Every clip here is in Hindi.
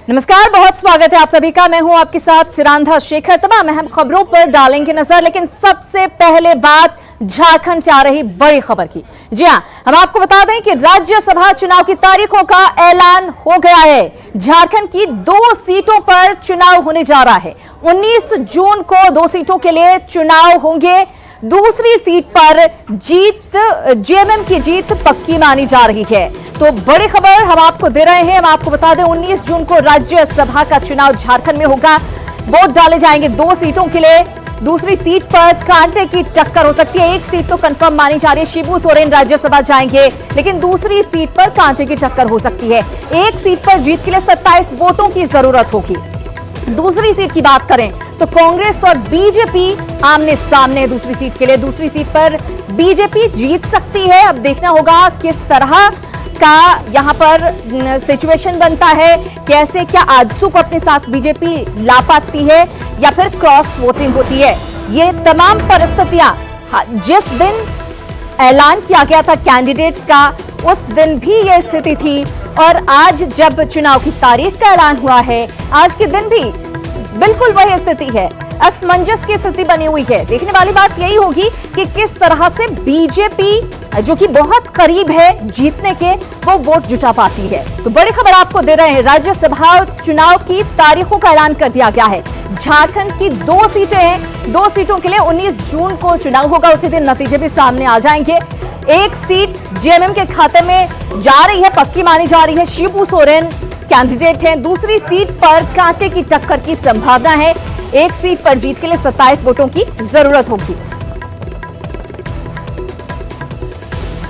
नमस्कार, बहुत स्वागत है आप सभी का। मैं हूं आपके साथ सिरांधा शेखर। तमाम अहम खबरों पर डालेंगे नजर, लेकिन सबसे पहले बात झारखंड से आ रही बड़ी खबर की। जी हां, हम आपको बता दें कि राज्यसभा चुनाव की तारीखों का ऐलान हो गया है। झारखंड की 2 सीटों पर चुनाव होने जा रहा है। 19 जून को 2 सीटों के लिए चुनाव होंगे। दूसरी सीट पर जेएमएम की जीत पक्की मानी जा रही है। तो बड़ी खबर हम आपको दे रहे हैं। हम आपको बता दें 19 जून को राज्यसभा का चुनाव झारखंड में होगा। वोट डाले जाएंगे 2 सीटों के लिए। दूसरी सीट पर कांटे की टक्कर हो सकती है। एक सीट तो कंफर्म मानी जा रही है, शिबू सोरेन राज्यसभा जाएंगे, लेकिन दूसरी सीट पर कांटे की टक्कर हो सकती है। एक सीट पर जीत के लिए 27 वोटों की जरूरत होगी। दूसरी सीट की बात करें तो कांग्रेस और बीजेपी आमने सामने है। दूसरी सीट के लिए दूसरी सीट पर बीजेपी जीत सकती है। अब देखना होगा किस तरह का यहां पर सिचुएशन बनता है, कैसे क्या आजसू को अपने साथ बीजेपी ला पाती है या फिर क्रॉस वोटिंग होती है। ये तमाम परिस्थितियां जिस दिन ऐलान किया गया था कैंडिडेट्स का, उस दिन भी यह स्थिति थी और आज जब चुनाव की तारीख का ऐलान हुआ है, आज के दिन भी बिल्कुल वही स्थिति है। असमंजस की स्थिति बनी हुई है। देखने वाली बात यही होगी कि किस तरह से बीजेपी, जो कि बहुत करीब है जीतने के, वो वोट जुटा पाती है। तो बड़ी खबर आपको दे रहे हैं, राज्यसभा चुनाव की तारीखों का ऐलान कर दिया गया है। झारखंड की 2 सीटें हैं। 2 सीटों के लिए 19 जून को चुनाव होगा। उसी दिन नतीजे भी सामने आ जाएंगे। एक सीट जेएमएम के खाते में जा रही है, पक्की मानी जा रही है। शिबू सोरेन कैंडिडेट हैं। दूसरी सीट पर कांटे की टक्कर की संभावना है। एक सीट पर जीत के लिए 27 वोटों की जरूरत होगी।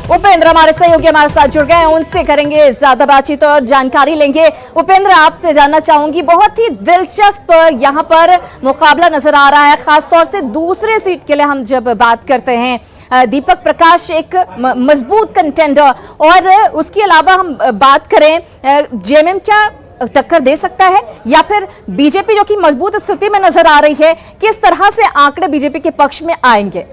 उपेंद्र हमारे सहयोगी हमारे साथ जुड़ गए हैं, उनसे करेंगे ज्यादा बातचीत और जानकारी लेंगे। उपेंद्र, आपसे जानना चाहूंगी, बहुत ही दिलचस्प यहां पर मुकाबला नजर आ रहा है, खासतौर से दूसरे सीट के लिए हम जब बात करते हैं। दीपक प्रकाश एक मजबूत कंटेंडर, और उसके अलावा हम बात करें जेएमएम क्या टक्कर दे सकता है या फिर बीजेपी जो कि मजबूत स्थिति में नजर आ रही है, किस तरह से आंकड़े बीजेपी के पक्ष में आएंगे?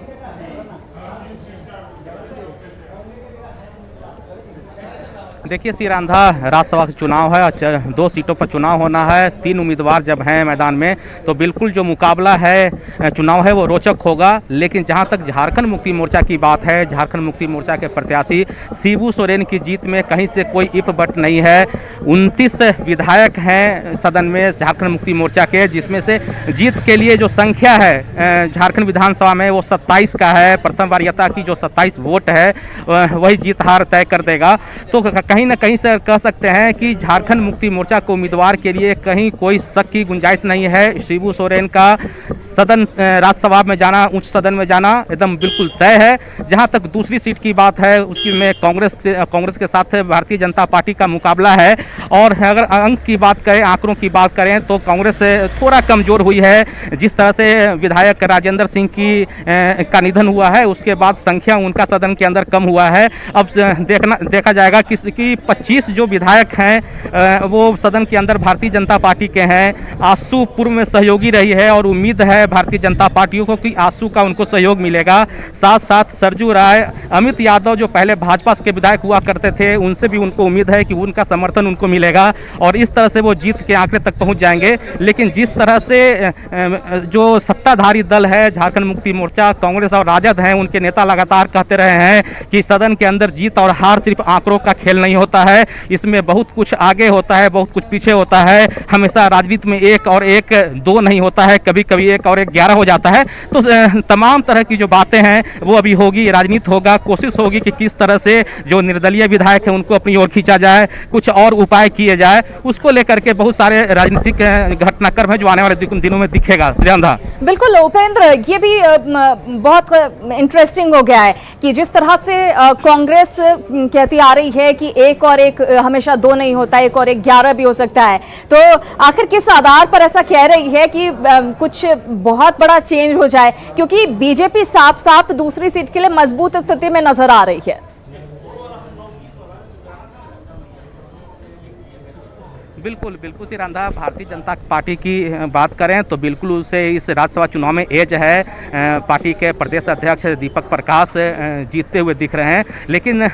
देखिए सिरांधा, राज्यसभा का चुनाव है और 2 सीटों पर चुनाव होना है। 3 उम्मीदवार जब हैं मैदान में, तो बिल्कुल जो मुकाबला है, चुनाव है, वो रोचक होगा। लेकिन जहां तक झारखंड मुक्ति मोर्चा की बात है, झारखंड मुक्ति मोर्चा के प्रत्याशी शिबू सोरेन की जीत में कहीं से कोई इफ बट नहीं है। 29 विधायक हैं सदन में झारखंड मुक्ति मोर्चा के, जिसमें से जीत के लिए जो संख्या है झारखंड विधानसभा में वो 27 का है। प्रथम वरीयता की जो 27 वोट है वही जीत हार तय कर देगा। तो कहीं ना कहीं से कह सकते हैं कि झारखंड मुक्ति मोर्चा को उम्मीदवार के लिए कहीं कोई शक की गुंजाइश नहीं है। शिबू सोरेन का सदन राज्यसभा में जाना, उच्च सदन में जाना एकदम बिल्कुल तय है। जहां तक दूसरी सीट की बात है, उसकी में कांग्रेस के साथ भारतीय जनता पार्टी का मुकाबला है। और अगर अंक की बात करें, आंकड़ों की बात करें, तो कांग्रेस थोड़ा कमजोर हुई है। जिस तरह से विधायक राजेंद्र सिंह का निधन हुआ है, उसके बाद संख्या उनका सदन के अंदर कम हुआ है। अब देखा जाएगा कि 25 जो विधायक हैं वो सदन के अंदर भारतीय जनता पार्टी के हैं। आजसू पूर्व में सहयोगी रही है और उम्मीद है भारतीय जनता पार्टियों को कि आजसू का उनको सहयोग मिलेगा। साथ साथ सरजू राय, अमित यादव जो पहले भाजपा के विधायक हुआ करते थे, उनसे भी उनको उम्मीद है कि उनका समर्थन उनको मिलेगा और इस तरह से वो जीत के आंकड़े तक पहुंच जाएंगे। लेकिन जिस तरह से जो सत्ताधारी दल है झारखंड मुक्ति मोर्चा, कांग्रेस और राजद हैं, उनके नेता लगातार कहते रहे हैं कि सदन के अंदर जीत और हार सिर्फ आंकड़ों का खेल नहीं होता है, इसमें बहुत कुछ आगे होता है, बहुत कुछ पीछे होता है। हमेशा राजनीति में 1 और 1 2 नहीं होता है, कभी कभी 1 और 1 11 हो जाता है। तो तमाम तरह की जो बातें हैं वो अभी होगी, राजनीति होगा। कोशिश होगी कि किस तरह से जो निर्दलीय विधायक हैं उनको अपनी ओर खींचा जाए, कुछ और उपाय किए जाए। उसको लेकर के बहुत सारे राजनीतिक घटनाक्रम है जो आने वाले दिनों में दिखेगा। श्रीरांधा, बिल्कुल उपेंद्र, ये भी बहुत इंटरेस्टिंग हो गया है कि जिस तरह से कांग्रेस कहती आ रही है कि 1 और 1 हमेशा 2 नहीं होता, 1 और 1 11 भी हो सकता है। तो आखिर किस आधार पर ऐसा कह रही है कि कुछ बहुत बड़ा चेंज हो जाए, क्योंकि बीजेपी साफ साफ दूसरी सीट के लिए मजबूत स्थिति में नजर आ रही है? बिल्कुल बिल्कुल श्री रांधा, भारतीय जनता पार्टी की बात करें तो बिल्कुल उसे इस राज्यसभा चुनाव में एज है। पार्टी के प्रदेश अध्यक्ष दीपक प्रकाश जीतते हुए दिख रहे हैं, लेकिन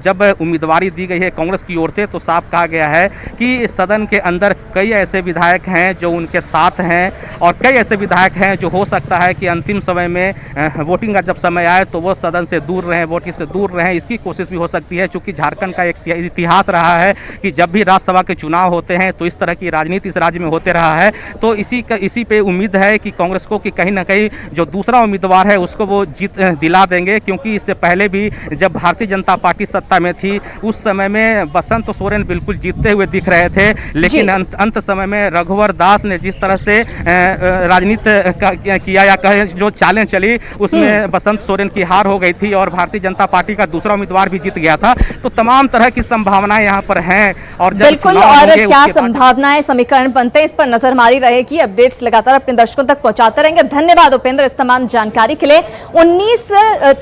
जब उम्मीदवारी दी गई है कांग्रेस की ओर से तो साफ कहा गया है कि सदन के अंदर कई ऐसे विधायक हैं जो उनके साथ हैं और कई ऐसे विधायक हैं जो हो सकता है कि अंतिम समय में वोटिंग का जब समय आए तो वो सदन से दूर रहें, वोटिंग से दूर रहें। इसकी कोशिश भी हो सकती है, क्योंकि झारखंड का एक इतिहास रहा है कि जब भी राज्यसभा के चुनाव होते हैं तो इस तरह की राजनीति इस राज्य में होते रहा है। तो इसी पे उम्मीद है कि कांग्रेस को कि कहीं ना कहीं जो दूसरा उम्मीदवार है उसको वो जीत दिला देंगे, क्योंकि इससे पहले भी जब भारतीय जनता पार्टी सत्ता में थी उस समय में बसंत सोरेन बिल्कुल जीतते हुए दिख रहे थे, लेकिन अंत समय में रघुवर दास ने जिस तरह से राजनीति किया या कहे जो चालें चली उसमें बसंत सोरेन की हार हो गई थी और भारतीय जनता पार्टी का दूसरा उम्मीदवार भी जीत गया था। तो तमाम तरह की संभावनाएं यहाँ पर हैं और बिल्कुल, और क्या संभावनाएं समीकरण बनते हैं इस पर नजर मारी रहेगी। अपडेट्स लगातार अपने दर्शकों तक पहुंचाते रहेंगे। धन्यवाद उपेंद्र इस तमाम जानकारी के लिए। 19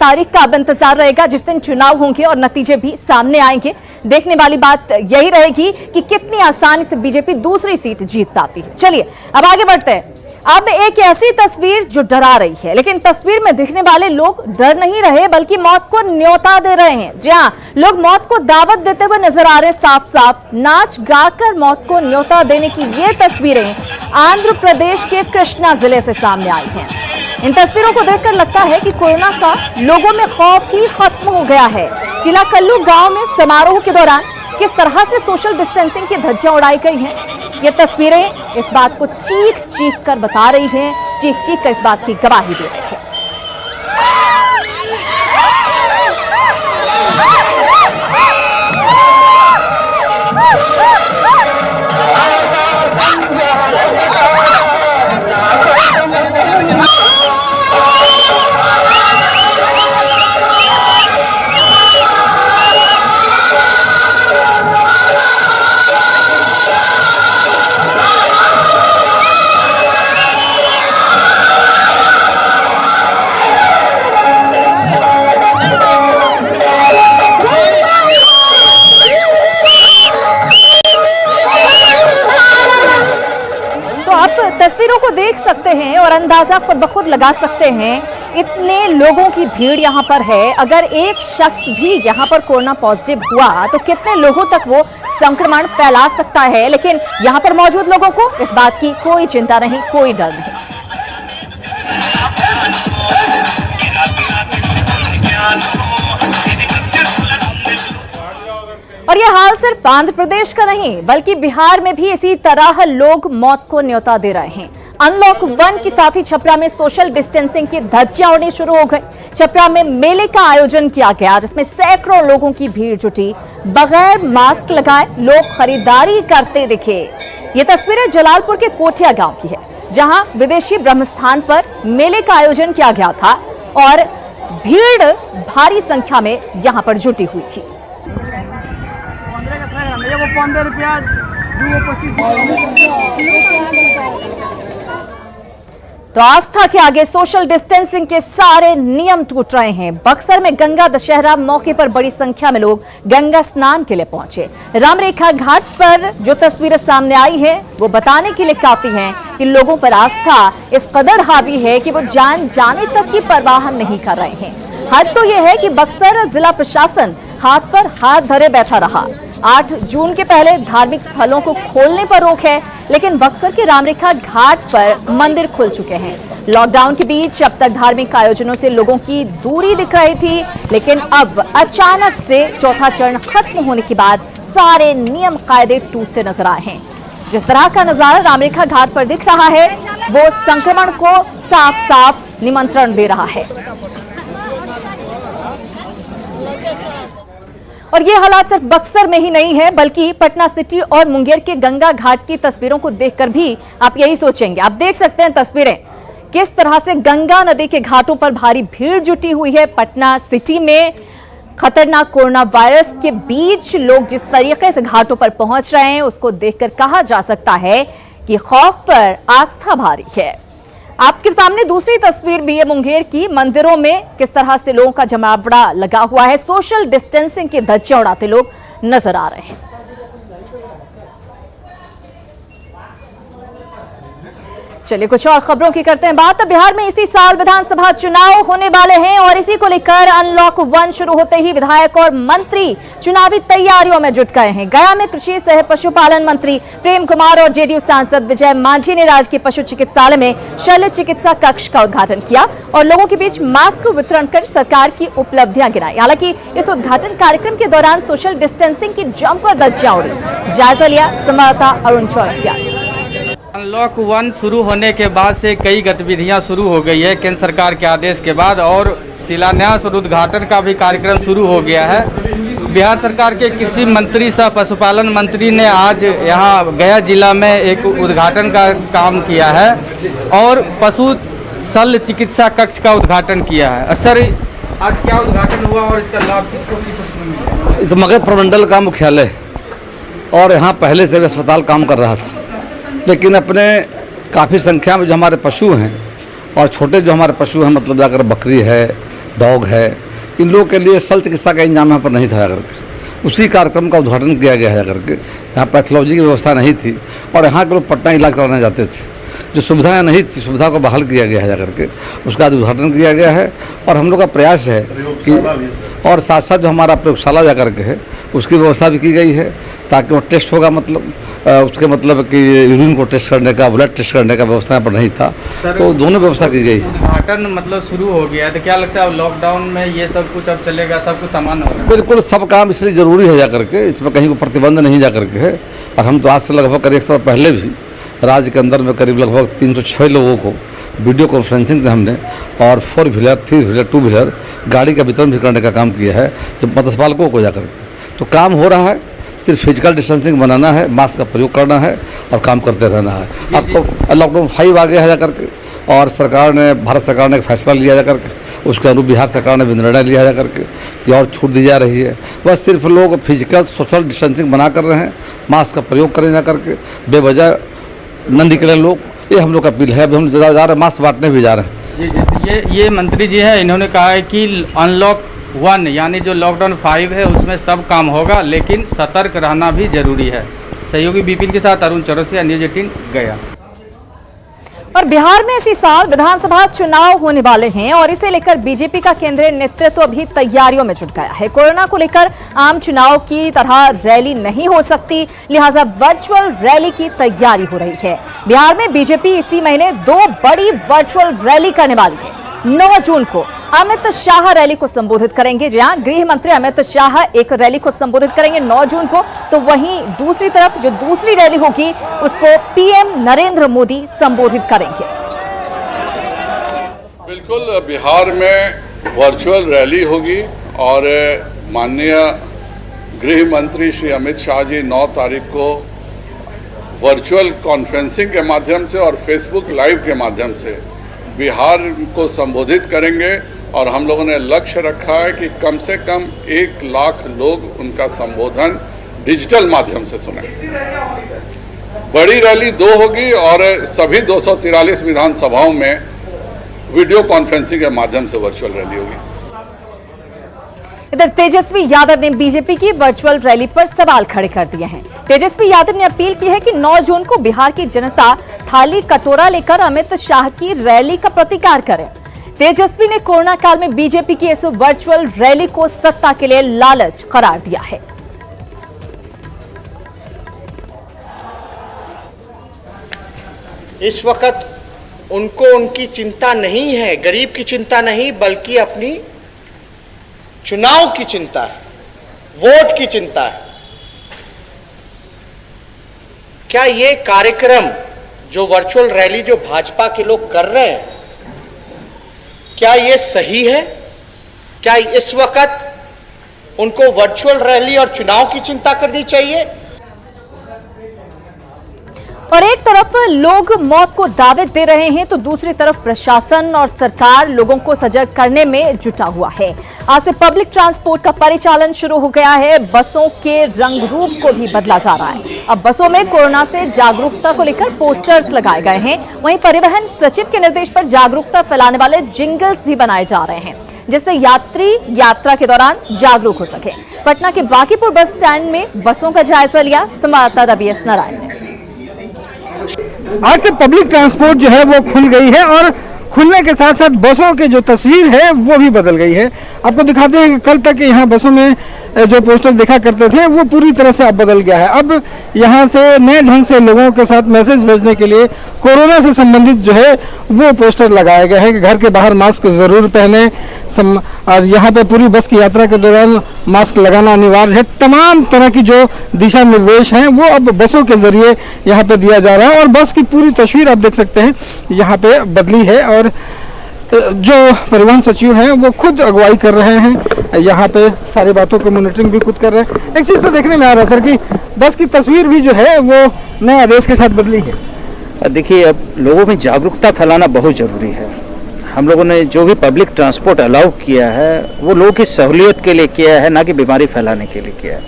तारीख का अब इंतजार रहेगा जिस दिन चुनाव होंगे और नतीजे भी सामने आएंगे। देखने वाली बात यही रहेगी कि कितनी आसानी से बीजेपी दूसरी सीट जीत पाती है। चलिए अब आगे बढ़ते हैं। अब एक ऐसी तस्वीर जो डरा रही है, लेकिन तस्वीर में दिखने वाले लोग डर नहीं रहे बल्कि मौत को न्योता दे रहे हैं। जी हां, लोग मौत को दावत देते हुए नजर आ रहे हैं। साफ साफ नाच गाकर मौत को न्योता देने की ये तस्वीरें आंध्र प्रदेश के कृष्णा जिले से सामने आई हैं। इन तस्वीरों को देखकर लगता है कि कोरोना का लोगों में खौफ ही खत्म हो गया है। चिलाकल्लू गांव में समारोह के दौरान किस तरह से सोशल डिस्टेंसिंग की धज्जियां उड़ाई गई हैं, ये तस्वीरें इस बात को चीख चीख कर बता रही हैं, चीख चीख कर इस बात की गवाही दे रही है। तस्वीरों को देख सकते हैं और अंदाजा खुद ब खुद लगा सकते हैं, इतने लोगों की भीड़ यहाँ पर है। अगर एक शख्स भी यहाँ पर कोरोना पॉजिटिव हुआ तो कितने लोगों तक वो संक्रमण फैला सकता है। लेकिन यहाँ पर मौजूद लोगों को इस बात की कोई चिंता नहीं, कोई डर नहीं। और यह हाल सिर्फ आंध्र प्रदेश का नहीं बल्कि बिहार में भी इसी तरह लोग मौत को न्योता दे रहे हैं। अनलॉक 1 के साथ ही छपरा में सोशल डिस्टेंसिंग की धज्जियां उड़नी शुरू हो गई। छपरा में मेले का आयोजन किया गया जिसमें सैकड़ों लोगों की भीड़ जुटी। बगैर मास्क लगाए लोग खरीदारी करते दिखे। ये तस्वीरें जलालपुर के कोठिया गांव की है, जहां विदेशी ब्रह्मस्थान पर मेले का आयोजन किया गया था और भीड़ भारी संख्या में यहां पर जुटी हुई थी। तो आस्था के आगे सोशल डिस्टेंसिंग के सारे नियम टूट रहे हैं। बक्सर में गंगा दशहरा मौके पर बड़ी संख्या में लोग गंगा स्नान के लिए पहुंचे। रामरेखा घाट पर जो तस्वीरें सामने आई है वो बताने के लिए काफी हैं कि लोगों पर आस्था इस कदर हावी है कि वो जान जाने तक की परवाह नहीं कर रहे हैं। हद तो यह है कि बक्सर जिला प्रशासन हाथ पर हाथ धरे बैठा रहा। 8 जून के पहले धार्मिक स्थलों को खोलने पर रोक है, लेकिन बक्सर के रामरेखा घाट पर मंदिर खुल चुके हैं। लॉकडाउन के बीच अब तक धार्मिक आयोजनों से लोगों की दूरी दिख रही थी, लेकिन अब अचानक से चौथा चरण खत्म होने के बाद सारे नियम कायदे टूटते नजर आए हैं। जिस तरह का नजारा रामरेखा घाट पर दिख रहा है वो संक्रमण को साफ साफ निमंत्रण दे रहा है। और ये हालात सिर्फ बक्सर में ही नहीं है बल्कि पटना सिटी और मुंगेर के गंगा घाट की तस्वीरों को देखकर भी आप यही सोचेंगे। आप देख सकते हैं तस्वीरें किस तरह से गंगा नदी के घाटों पर भारी भीड़ जुटी हुई है। पटना सिटी में खतरनाक कोरोना वायरस के बीच लोग जिस तरीके से घाटों पर पहुंच रहे हैं उसको देखकर कहा जा सकता है कि खौफ पर आस्था भारी है। आपके सामने दूसरी तस्वीर भी है मुंगेर की। मंदिरों में किस तरह से लोगों का जमावड़ा लगा हुआ है। सोशल डिस्टेंसिंग की धज्जियां उड़ाते लोग नजर आ रहे हैं। चलिए कुछ और खबरों की करते हैं बात। बिहार में इसी साल विधानसभा चुनाव होने वाले हैं और इसी को लेकर अनलॉक 1 शुरू होते ही विधायक और मंत्री चुनावी तैयारियों में जुट गए हैं। गया में कृषि सह पशुपालन मंत्री प्रेम कुमार और जेडीयू सांसद विजय मांझी ने राजकीय पशु चिकित्सालय में शल्य चिकित्सा कक्ष का उद्घाटन किया और लोगों के बीच मास्क वितरण कर सरकार की उपलब्धियां गिनाई। हालांकि इस उद्घाटन कार्यक्रम के दौरान सोशल डिस्टेंसिंग की जमकर धज्जियां उड़ी। जायजा लिया संवाददाता अरुण चौरसिया। अनलॉक 1 शुरू होने के बाद से कई गतिविधियां शुरू हो गई है केंद्र सरकार के आदेश के बाद, और शिलान्यास और उद्घाटन का भी कार्यक्रम शुरू हो गया है। बिहार सरकार के कृषि मंत्री सह पशुपालन मंत्री ने आज यहां गया जिला में एक उद्घाटन का काम किया है और पशु शल्य चिकित्सा कक्ष का उद्घाटन किया है। सर, आज क्या उद्घाटन हुआ और इसका लाभ किसको किस मिला? इस मगध प्रमंडल का मुख्यालय और यहाँ पहले से भी अस्पताल काम कर रहा था, लेकिन अपने काफ़ी संख्या में जो हमारे पशु हैं और छोटे जो हमारे पशु हैं, मतलब जाकर बकरी है, डॉग है, इन लोगों के लिए शल्य चिकित्सा का इंतजाम यहाँ पर नहीं था जाकर के। उसी कार्यक्रम का उद्घाटन किया गया है जाकर के। यहाँ पैथोलॉजी की व्यवस्था नहीं थी और यहाँ के लोग पटना इलाज कराने जाते थे। जो सुविधाएं नहीं थी, सुविधा को बहाल किया गया है जाकर के, उसका उद्घाटन किया गया है। और हम लोग का प्रयास है कि और साथ साथ जो हमारा प्रयोगशाला जाकर के है उसकी व्यवस्था भी की गई है, ताकि वो टेस्ट होगा, मतलब उसके मतलब कि यूरिन को टेस्ट करने का, ब्लड टेस्ट करने का व्यवस्था यहाँ पर नहीं था, तो दोनों व्यवस्था की गई। उद्घाटन मतलब शुरू हो गया है, तो क्या लगता है लॉकडाउन में ये सब कुछ अब चलेगा, सब कुछ सामान्य होगा? बिल्कुल, सब काम इसलिए ज़रूरी है जाकर के, इसमें कहीं को प्रतिबंध नहीं जाकर के है। और हम तो आज से लगभग करीब 1 साल पहले भी राज्य के अंदर में करीब लगभग 306 लोगों को वीडियो कॉन्फ्रेंसिंग से हमने और 4 व्हीलर, 3 व्हीलर, 2 व्हीलर गाड़ी का वितरण भी करने का काम किया है, जो मत्स्य पालकों को जाकर के। तो काम हो रहा है, सिर्फ फिजिकल डिस्टेंसिंग बनाना है, मास्क का प्रयोग करना है और काम करते रहना है। अब तो लॉकडाउन 5 आ गया है जाकर के, और सरकार ने, भारत सरकार ने एक फैसला लिया जाकर के, उसके अनुरूप बिहार सरकार ने भी निर्णय लिया जाकर के कि और छूट दी जा रही है। बस सिर्फ लोग फिजिकल सोशल डिस्टेंसिंग बना कर रहे हैं, मास्क का प्रयोग करें जाकर के, बेवजह न निकले लोग, ये हम लोग का अपील है। अभी हम जा रहे हैं, मास्क बांटने भी जा रहे हैं। जी, ये मंत्री जी हैं, इन्होंने कहा है कि अनलॉक 1 यानी जो लॉकडाउन 5 है उसमें सब काम होगा, लेकिन सतर्क रहना भी जरूरी है। सहयोगी बिपिन के साथ अरुण चौरसिया, न्यूज़ 18 गया। और बिहार में इसी साल विधानसभा चुनाव होने वाले हैं और इसे लेकर बीजेपी का केंद्रीय नेतृत्व अभी तैयारियों में जुट गया है। कोरोना को लेकर आम चुनाव की तरह रैली नहीं हो सकती, लिहाजा वर्चुअल रैली की तैयारी हो रही है। बिहार में बीजेपी इसी महीने 2 बड़ी वर्चुअल रैली करने वाली है। 9 जून को अमित शाह रैली को संबोधित करेंगे, जहां गृह मंत्री अमित शाह एक रैली को संबोधित करेंगे 9 जून को, तो वहीं दूसरी तरफ जो दूसरी रैली होगी उसको पीएम नरेंद्र मोदी संबोधित करेंगे। बिल्कुल, बिहार में वर्चुअल रैली होगी और माननीय गृह मंत्री श्री अमित शाह जी 9 तारीख को वर्चुअल कॉन्फ्रेंसिंग के माध्यम से और फेसबुक लाइव के माध्यम से बिहार को संबोधित करेंगे। और हम लोगों ने लक्ष्य रखा है कि कम से कम 1 लाख लोग उनका संबोधन डिजिटल माध्यम से सुने। बड़ी रैली 2 होगी और सभी 243 विधानसभाओं में वीडियो कॉन्फ्रेंसिंग के माध्यम से वर्चुअल रैली होगी। इधर तेजस्वी यादव ने बीजेपी की वर्चुअल रैली पर सवाल खड़े कर दिए हैं। तेजस्वी यादव ने अपील की है कि 9 जून को बिहार की जनता थाली कटोरा लेकर अमित शाह की रैली का प्रतिकार करे। तेजस्वी ने कोरोना काल में बीजेपी की इस वर्चुअल रैली को सत्ता के लिए लालच करार दिया है। इस वक्त उनको उनकी चिंता नहीं है, गरीब की चिंता नहीं, बल्कि अपनी चुनाव की चिंता है, वोट की चिंता है। क्या ये कार्यक्रम जो वर्चुअल रैली जो भाजपा के लोग कर रहे हैं, क्या ये सही है? क्या इस वक्त उनको वर्चुअल रैली और चुनाव की चिंता करनी चाहिए? और एक तरफ लोग मौत को दावत दे रहे हैं तो दूसरी तरफ प्रशासन और सरकार लोगों को सजग करने में जुटा हुआ है। आज से पब्लिक ट्रांसपोर्ट का परिचालन शुरू हो गया है। बसों के रंग रूप को भी बदला जा रहा है। अब बसों में कोरोना से जागरूकता को लेकर पोस्टर्स लगाए गए हैं। वहीं परिवहन सचिव के निर्देश पर जागरूकता फैलाने वाले जिंगल्स भी बनाए जा रहे हैं, जिससे यात्री यात्रा के दौरान जागरूक हो सके। पटना के बांकीपुर बस स्टैंड में बसों का जायजा लिया संवाददाता वीएस नारायण ने। आज से पब्लिक ट्रांसपोर्ट जो है वो खुल गई है और खुलने के साथ साथ बसों के जो तस्वीर है वो भी बदल गई है। आपको दिखाते हैं कि कल तक यहाँ बसों में जो पोस्टर देखा करते थे वो पूरी तरह से अब बदल गया है। अब यहाँ से नए ढंग से लोगों के साथ मैसेज भेजने के लिए कोरोना से संबंधित जो है वो पोस्टर लगाए गए हैं कि घर के बाहर मास्क जरूर पहने और यहाँ पे पूरी बस की यात्रा के दौरान मास्क लगाना अनिवार्य है। तमाम तरह की जो दिशा निर्देश हैं वो अब बसों के जरिए यहाँ पे दिया जा रहा है और बस की पूरी तस्वीर आप देख सकते हैं यहाँ पे बदली है और जो परिवहन सचिव हैं वो खुद अगुवाई कर रहे हैं, यहाँ पे सारी बातों को मॉनिटरिंग भी खुद कर रहे हैं। एक चीज़ तो देखने में आ रहा है सर कि बस की तस्वीर भी जो है वो नए आदेश के साथ बदली है। देखिए, अब लोगों में जागरूकता फैलाना बहुत ज़रूरी है। हम लोगों ने जो भी पब्लिक ट्रांसपोर्ट अलाउ किया है वो लोगों की सहूलियत के लिए किया है, ना कि बीमारी फैलाने के लिए किया है।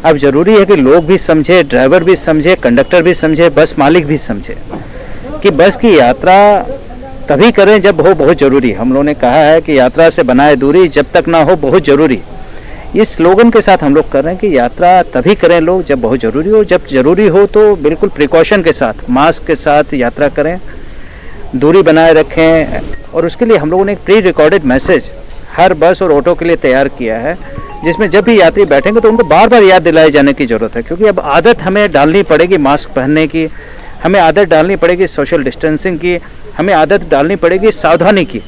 अब ज़रूरी है कि लोग भी समझे, ड्राइवर भी समझे, कंडक्टर भी समझे, बस मालिक भी समझे कि बस की यात्रा तभी करें जब हो बहुत ज़रूरी। हम लोगों ने कहा है कि यात्रा से बनाए दूरी, जब तक ना हो बहुत ज़रूरी। इस स्लोगन के साथ हम लोग कर रहे हैं कि यात्रा तभी करें लोग जब बहुत ज़रूरी हो। जब ज़रूरी हो तो बिल्कुल प्रिकॉशन के साथ, मास्क के साथ यात्रा करें, दूरी बनाए रखें। और उसके लिए हम लोगों ने एक प्री रिकॉर्डेड मैसेज हर बस और ऑटो के लिए तैयार किया है, जिसमें जब भी यात्री बैठेंगे तो उनको बार बार याद दिलाए जाने की ज़रूरत है, क्योंकि अब आदत हमें डालनी पड़ेगी मास्क पहनने की, हमें आदत डालनी पड़ेगी सोशल डिस्टेंसिंग की, हमें आदत डालनी पड़ेगी सावधानी की।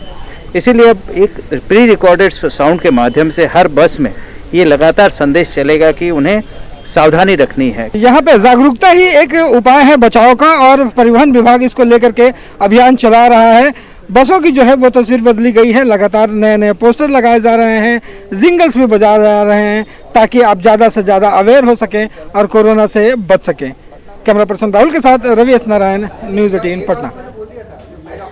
इसीलिए अब एक प्री रिकॉर्डेड साउंड के माध्यम से हर बस में ये लगातार संदेश चलेगा कि उन्हें सावधानी रखनी है। यहाँ पे जागरूकता ही एक उपाय है बचाव का और परिवहन विभाग इसको लेकर के अभियान चला रहा है। बसों की जो है वो तस्वीर बदली गई है, लगातार नए नए पोस्टर लगाए जा रहे हैं, जिंगल्स भी बजा जा रहे हैं ताकि आप ज़्यादा से ज़्यादा अवेयर हो सकें और कोरोना से बच सकें। कैमरा पर्सन राहुल के साथ रवि एस नारायण, न्यूज़ 18 पटना।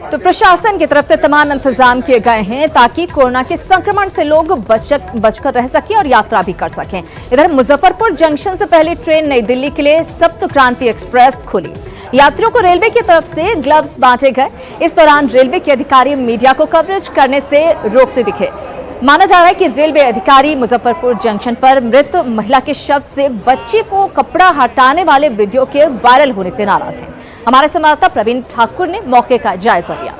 तो प्रशासन की तरफ से तमाम इंतजाम किए गए हैं ताकि कोरोना के संक्रमण से लोग बचकर रह सकें और यात्रा भी कर सकें। इधर मुजफ्फरपुर जंक्शन से पहली ट्रेन नई दिल्ली के लिए सप्त क्रांति एक्सप्रेस खुली। यात्रियों को रेलवे की तरफ से ग्लव्स बांटे गए। इस दौरान रेलवे के अधिकारी मीडिया को कवरेज करने से रोकते दिखे। माना जा रहा है कि रेलवे अधिकारी मुजफ्फरपुर जंक्शन पर मृत महिला के शव से बच्ची को कपड़ा हटाने वाले वीडियो के वायरल होने से नाराज हैं। हमारे संवाददाता प्रवीण ठाकुर ने मौके का जायजा लिया।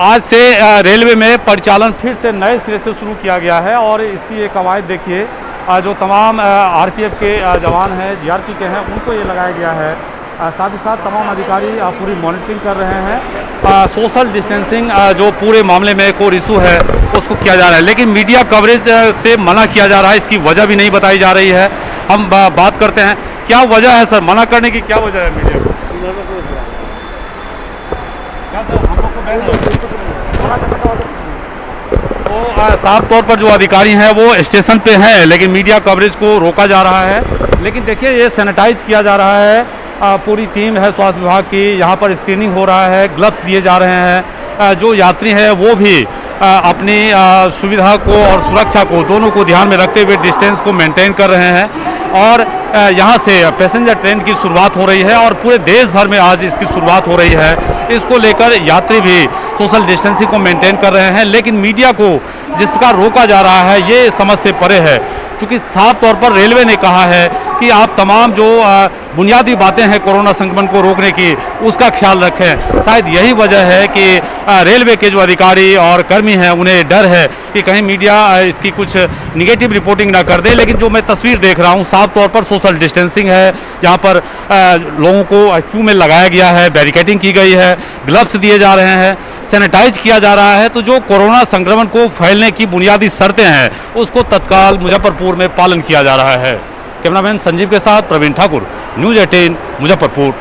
आज से रेलवे में परिचालन फिर से नए सिरे से शुरू किया गया है और इसकी ये कवायद देखिए, जो तमाम आरपीएफ के जवान हैं, जीआरपी के हैं, उनको ये लगाया गया है। साथ ही साथ तमाम अधिकारी पूरी मॉनिटरिंग कर रहे हैं। सोशल डिस्टेंसिंग जो पूरे मामले में कोर इशू है उसको किया जा रहा है, लेकिन मीडिया कवरेज से मना किया जा रहा है। इसकी वजह भी नहीं बताई जा रही है। हम बात करते हैं, क्या वजह है सर मना करने की? क्या वजह है मीडिया को? क्या सर, हम लोग को तो साफ तौर पर जो अधिकारी हैं वो स्टेशन पे हैं, लेकिन मीडिया कवरेज को रोका जा रहा है। लेकिन देखिए, ये सैनिटाइज किया जा रहा है। पूरी टीम है स्वास्थ्य विभाग की, यहाँ पर स्क्रीनिंग हो रहा है, ग्लव्स दिए जा रहे हैं। जो यात्री हैं वो भी अपनी सुविधा को और सुरक्षा को दोनों को ध्यान में रखते हुए डिस्टेंस को मेंटेन कर रहे हैं। और यहाँ से पैसेंजर ट्रेन की शुरुआत हो रही है और पूरे देश भर में आज इसकी शुरुआत हो रही है। इसको लेकर यात्री भी सोशल डिस्टेंसिंग को मेंटेन कर रहे हैं, लेकिन मीडिया को जिस प्रकार रोका जा रहा है ये समझ से परे है, क्योंकि साफ तौर पर रेलवे ने कहा है कि आप तमाम जो बुनियादी बातें हैं कोरोना संक्रमण को रोकने की उसका ख्याल रखें। शायद यही वजह है कि रेलवे के जो अधिकारी और कर्मी हैं उन्हें डर है कि कहीं मीडिया इसकी कुछ निगेटिव रिपोर्टिंग ना कर दे। लेकिन जो मैं तस्वीर देख रहा हूँ साफ तौर पर सोशल डिस्टेंसिंग है। यहाँ पर लोगों को क्यू में लगाया गया है, बैरिकेडिंग की गई है, ग्लव्स दिए जा रहे हैं, सैनिटाइज किया जा रहा है। तो जो कोरोना संक्रमण को फैलने की बुनियादी शर्तें हैं उसको तत्काल मुजफ्फरपुर में पालन किया जा रहा है। कैमरामैन संजीव के साथ प्रवीण ठाकुर, न्यूज़ 18 मुजफ्फरपुर।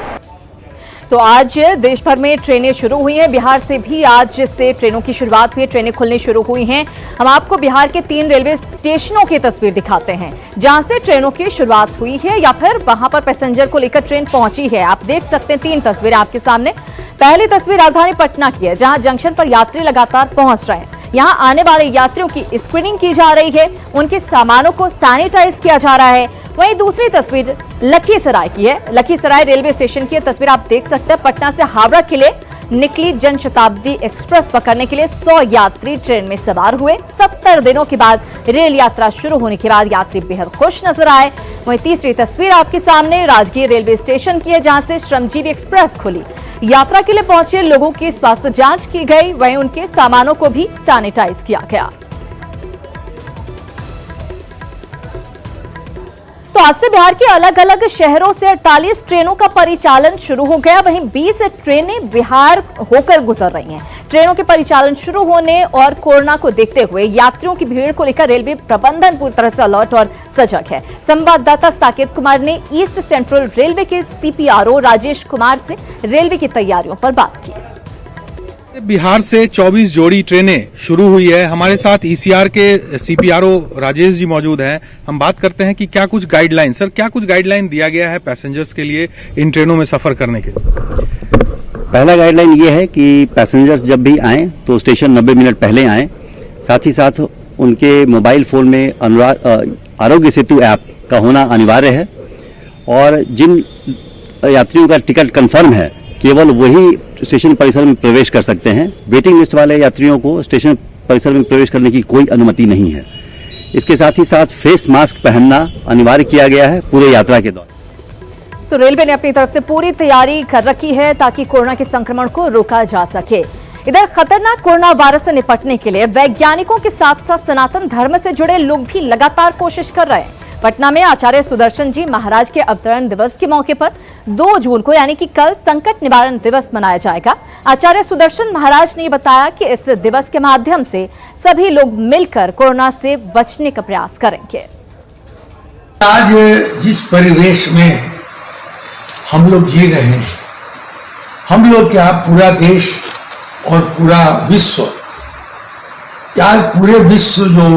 तो आज देश भर में ट्रेनें शुरू हुई हैं। बिहार से भी आज से ट्रेनों की शुरुआत हुई है, ट्रेनें खुलनी शुरू हुई हैं। हम आपको बिहार के 3 रेलवे स्टेशनों की तस्वीर दिखाते हैं जहां से ट्रेनों की शुरुआत हुई है या फिर वहां पर पैसेंजर को लेकर ट्रेन पहुंची है। आप देख सकते हैं 3 तस्वीरें आपके सामने। पहली तस्वीर राजधानी पटना की है, जहां जंक्शन पर यात्री लगातार पहुंच रहे हैं। यहां आने वाले यात्रियों की स्क्रीनिंग की जा रही है, उनके सामानों को सैनिटाइज किया जा रहा है। वहीं दूसरी तस्वीर लखीसराय की है। लखीसराय रेलवे स्टेशन की तस्वीर आप देख सकते हैं। पटना से हावड़ा के लिए निकली जन शताब्दी एक्सप्रेस पकड़ने के लिए 100 यात्री ट्रेन में सवार हुए। 70 दिनों के बाद रेल यात्रा शुरू होने के बाद यात्री बेहद खुश नजर आए। वहीं तीसरी तस्वीर आपके सामने राजगीर रेलवे स्टेशन की है, जहां से श्रमजीवी एक्सप्रेस खुली। यात्रा के लिए पहुंचे लोगों की स्वास्थ्य जांच की गई, वहीं उनके सामानों को भी सैनिटाइज किया गया। तो आज से बिहार के अलग अलग शहरों से 48 ट्रेनों का परिचालन शुरू हो गया। वहीं 20 ट्रेनें बिहार होकर गुजर रही हैं। ट्रेनों के परिचालन शुरू होने और कोरोना को देखते हुए यात्रियों की भीड़ को लेकर रेलवे प्रबंधन पूरी तरह से अलर्ट और सजग है। संवाददाता साकेत कुमार ने ईस्ट सेंट्रल रेलवे के CPRO राजेश कुमार से रेलवे की तैयारियों पर बात की। बिहार से 24 जोड़ी ट्रेनें शुरू हुई है। हमारे साथ ECR के CPRO राजेश जी मौजूद हैं। हम बात करते हैं कि क्या कुछ गाइडलाइन, सर क्या कुछ गाइडलाइन दिया गया है पैसेंजर्स के लिए इन ट्रेनों में सफर करने के लिए? पहला गाइडलाइन ये है कि पैसेंजर्स जब भी आएं तो स्टेशन 90 मिनट पहले आएं। साथ ही साथ उनके मोबाइल फोन में आरोग्य सेतु ऐप का होना अनिवार्य है और जिन यात्रियों का टिकट कंफर्म है केवल वही स्टेशन परिसर में प्रवेश कर सकते हैं। वेटिंग लिस्ट वाले यात्रियों को स्टेशन परिसर में प्रवेश करने की कोई अनुमति नहीं है। इसके साथ ही साथ फेस मास्क पहनना अनिवार्य किया गया है पूरे यात्रा के दौरान। तो रेलवे ने अपनी तरफ से पूरी तैयारी कर रखी है ताकि कोरोना के संक्रमण को रोका जा सके। इधर खतरनाक कोरोना वायरस से निपटने के लिए वैज्ञानिकों के साथ साथ सनातन धर्म से जुड़े लोग भी लगातार कोशिश कर रहे हैं। पटना में आचार्य सुदर्शन जी महाराज के अवतरण दिवस के मौके पर 2 जून को यानी कि कल संकट निवारण दिवस मनाया जाएगा। आचार्य सुदर्शन महाराज ने बताया कि इस दिवस के माध्यम से सभी लोग मिलकर कोरोना से बचने का प्रयास करेंगे। आज जिस परिवेश में हम लोग जी रहे हैं, हम लोग क्या पूरा देश और पूरा विश्व, आज पूरे विश्व जो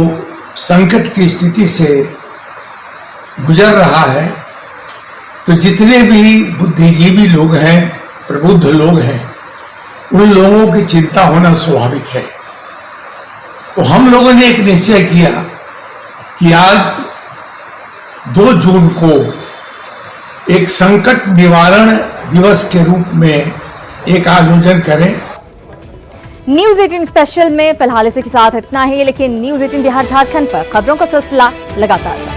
संकट की स्थिति से गुजर रहा है, तो जितने भी बुद्धिजीवी लोग हैं, प्रबुद्ध लोग हैं, उन लोगों की चिंता होना स्वाभाविक है। तो हम लोगों ने एक निश्चय किया कि आज 2 जून को एक संकट निवारण दिवस के रूप में एक आयोजन करें। न्यूज 18 स्पेशल में फिलहाल इसी के साथ इतना ही, लेकिन न्यूज 18 बिहार झारखंड पर खबरों का सिलसिला लगातार जारी।